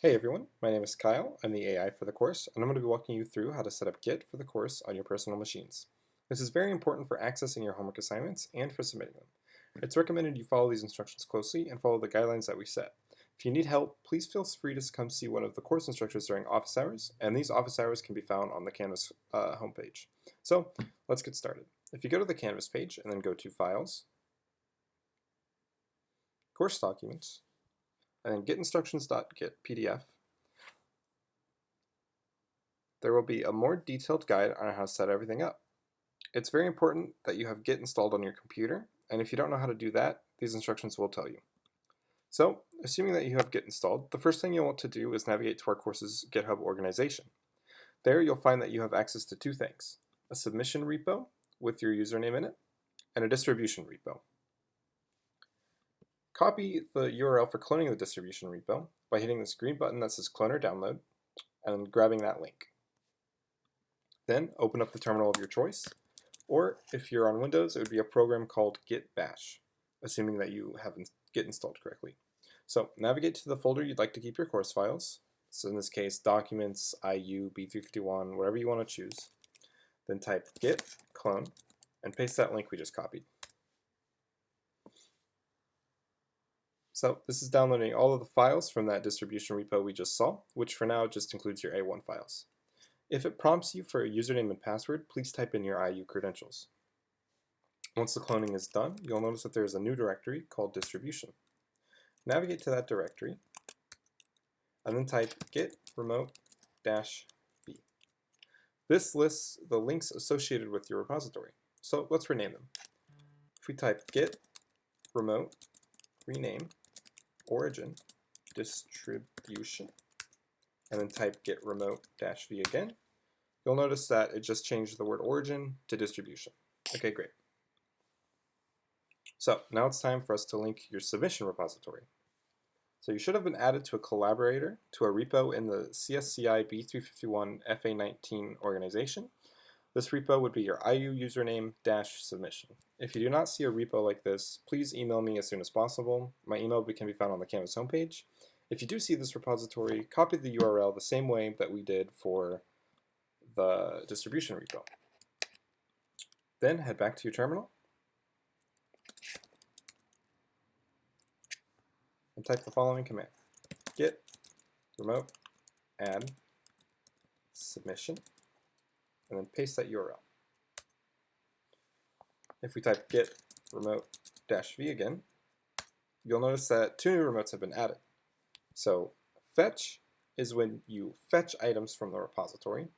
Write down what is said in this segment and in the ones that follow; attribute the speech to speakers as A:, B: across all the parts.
A: Hey everyone, my name is Kyle. I'm the AI for the course, and I'm going to be walking you through how to set up Git for the course on your personal machines. This is very important for accessing your homework assignments and for submitting them. It's recommended you follow these instructions closely and follow the guidelines that we set. If you need help, please feel free to come see one of the course instructors during office hours, and these office hours can be found on the Canvas homepage. So let's get started. If you go to the Canvas page and then go to Files, Course Documents, and then getinstructions.git PDF, there will be a more detailed guide on how to set everything up. It's very important that you have Git installed on your computer, and if you don't know how to do that, these instructions will tell you. So, assuming that you have Git installed, the first thing you'll want to do is navigate to our course's GitHub organization. There you'll find that you have access to two things: a submission repo with your username in it, and a distribution repo. Copy the URL for cloning the distribution repo by hitting this green button that says Clone or Download, and grabbing that link. Then open up the terminal of your choice, or if you're on Windows, it would be a program called Git Bash, assuming that you have Git installed correctly. So navigate to the folder you'd like to keep your course files. So in this case, Documents, IU, B351, whatever you want to choose. Then type git clone and paste that link we just copied. So this is downloading all of the files from that distribution repo we just saw, which for now just includes your A1 files. If it prompts you for a username and password, please type in your IU credentials. Once the cloning is done, you'll notice that there is a new directory called distribution. Navigate to that directory, and then type git remote-b. This lists the links associated with your repository, so let's rename them. If we type git remote rename origin distribution, and then type git remote-v again, you'll notice that it just changed the word origin to distribution. Okay, great. So now it's time for us to link your submission repository. So you should have been added to a collaborator to a repo in the CSCI B351 FA19 organization. This repo would be your IU username-submission. If you do not see a repo like this, please email me as soon as possible. My email can be found on the Canvas homepage. If you do see this repository, copy the URL the same way that we did for the distribution repo. Then head back to your terminal and type the following command: git remote add submission, and then paste that URL. If we type git remote-v again, you'll notice that two new remotes have been added. So fetch is when you fetch items from the repository,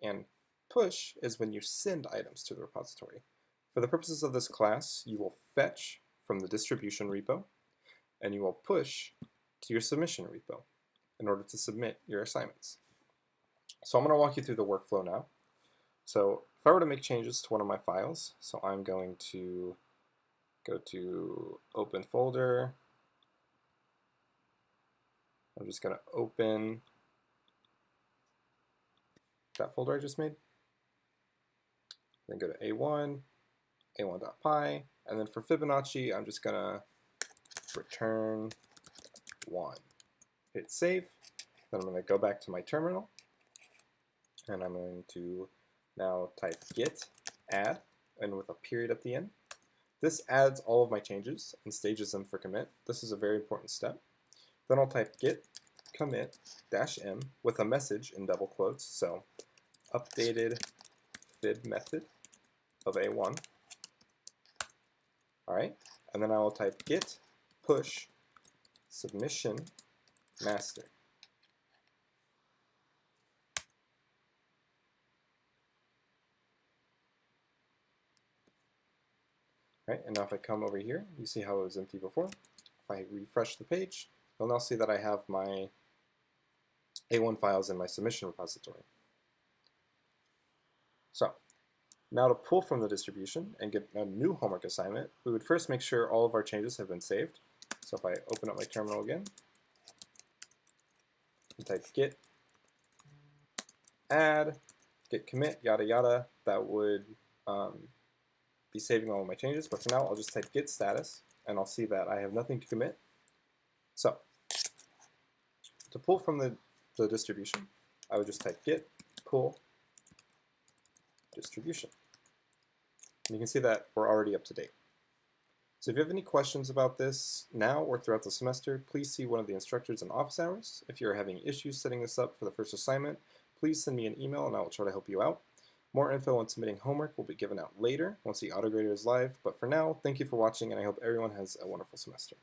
A: and push is when you send items to the repository. For the purposes of this class, you will fetch from the distribution repo, and you will push to your submission repo in order to submit your assignments. So I'm going to walk you through the workflow now. So if I were to make changes to one of my files, so I'm going to go to Open Folder. I'm just going to open that folder I just made. Then go to A1, A1.py, and then for Fibonacci, I'm just going to return 1. Hit save. Then I'm going to go back to my terminal, and I'm going to now type git add, and with a period at the end. This adds all of my changes and stages them for commit. This is a very important step. Then I'll type git commit -m with a message in double quotes, so updated fib method of A1. Alright, and then I will type git push submission master. Right, and now if I come over here, you see how it was empty before. If I refresh the page, you'll now see that I have my A1 files in my submission repository. So now to pull from the distribution and get a new homework assignment, we would first make sure all of our changes have been saved. So if I open up my terminal again and type git add, git commit, yada yada, that would be saving all of my changes, but for now I'll just type git status and I'll see that I have nothing to commit. So To pull from the distribution, I would just type git pull distribution. And you can see that we're already up to date. So if you have any questions about this now or throughout the semester, please see one of the instructors in office hours. If you're having issues setting this up for the first assignment, please send me an email and I will try to help you out. More info on submitting homework will be given out later once the autograder is live, but for now, thank you for watching and I hope everyone has a wonderful semester.